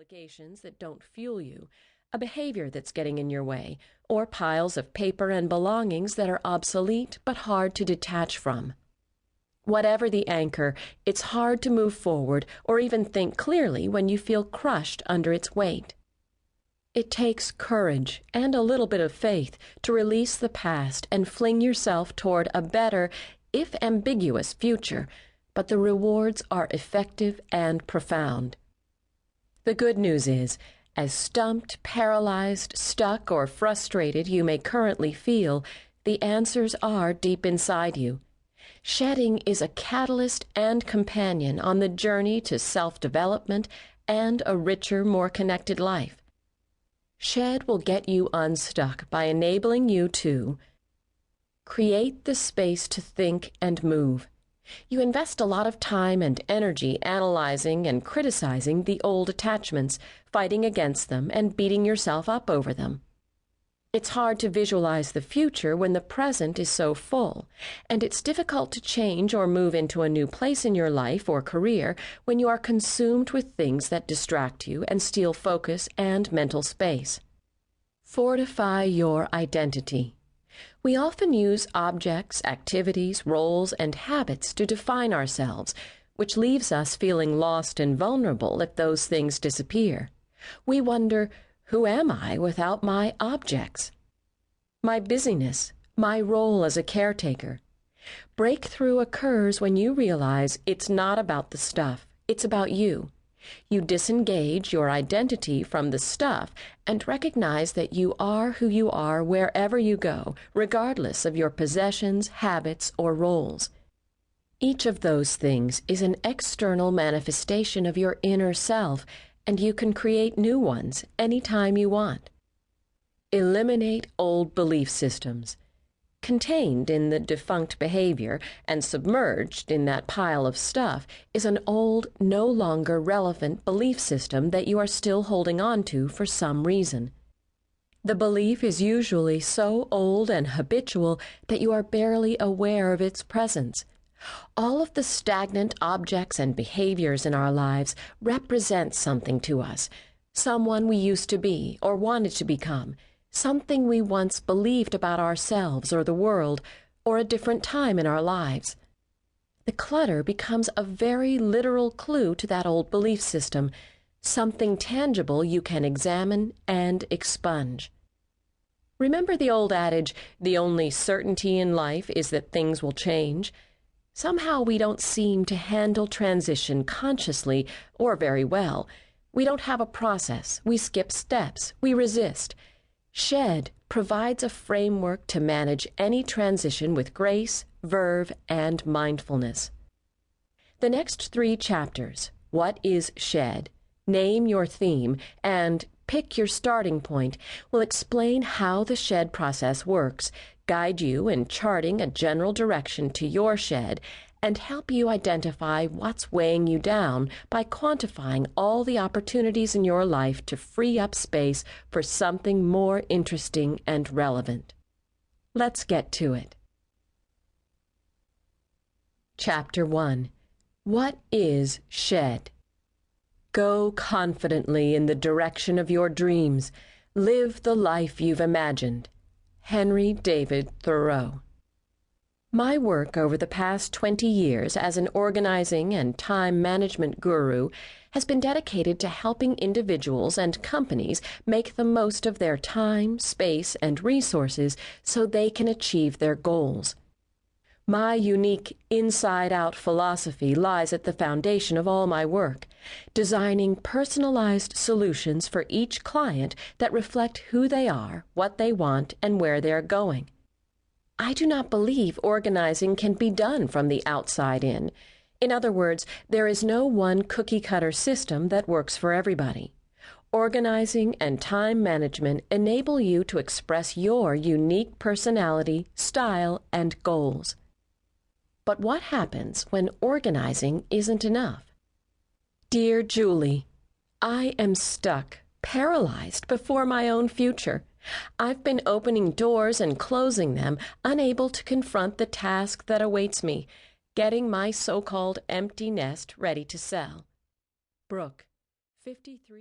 obligations that don't fuel you, a behavior that's getting in your way, or piles of paper and belongings that are obsolete but hard to detach from. Whatever the anchor, it's hard to move forward or even think clearly when you feel crushed under its weight. It takes courage and a little bit of faith to release the past and fling yourself toward a better, if ambiguous, future, but the rewards are effective and profound. The good news is, as stumped, paralyzed, stuck, or frustrated you may currently feel, the answers are deep inside you. Shedding is a catalyst and companion on the journey to self-development and a richer, more connected life. Shed will get you unstuck by enabling you to create the space to think and move. You invest a lot of time and energy analyzing and criticizing the old attachments, fighting against them, and beating yourself up over them. It's hard to visualize the future when the present is so full, and it's difficult to change or move into a new place in your life or career when you are consumed with things that distract you and steal focus and mental space. Fortify your identity. We often use objects, activities, roles, and habits to define ourselves, which leaves us feeling lost and vulnerable if those things disappear. We wonder, who am I without my objects? My busyness, my role as a caretaker. Breakthrough occurs when you realize it's not about the stuff, it's about you. You disengage your identity from the stuff and recognize that you are who you are wherever you go, regardless of your possessions, habits, or roles. Each of those things is an external manifestation of your inner self, and you can create new ones anytime you want. Eliminate old belief systems. Contained in the defunct behavior and submerged in that pile of stuff is an old, no longer relevant belief system that you are still holding on to for some reason. The belief is usually so old and habitual that you are barely aware of its presence. All of the stagnant objects and behaviors in our lives represent something to us, someone we used to be or wanted to become, something we once believed about ourselves or the world, or a different time in our lives. The clutter becomes a very literal clue to that old belief system, something tangible you can examine and expunge. Remember the old adage, the only certainty in life is that things will change? Somehow we don't seem to handle transition consciously or very well. We don't have a process. We skip steps. We resist. Shed provides a framework to manage any transition with grace, verve, and mindfulness. The next 3 chapters, What is Shed, Name Your Theme, and Pick Your Starting Point, will explain how the shed process works, guide you in charting a general direction to your shed, and help you identify what's weighing you down by quantifying all the opportunities in your life to free up space for something more interesting and relevant. Let's get to it. Chapter 1. What is Shed? Go confidently in the direction of your dreams. Live the life you've imagined. Henry David Thoreau. My work over the past 20 years as an organizing and time management guru has been dedicated to helping individuals and companies make the most of their time, space, and resources so they can achieve their goals. My unique inside-out philosophy lies at the foundation of all my work, designing personalized solutions for each client that reflect who they are, what they want, and where they're going. I do not believe organizing can be done from the outside in. In other words, there is no one cookie-cutter system that works for everybody. Organizing and time management enable you to express your unique personality, style, and goals. But what happens when organizing isn't enough? Dear Julie, I am stuck, paralyzed before my own future. I've been opening doors and closing them, unable to confront the task that awaits me, getting my so-called empty nest ready to sell. Brooke, 53.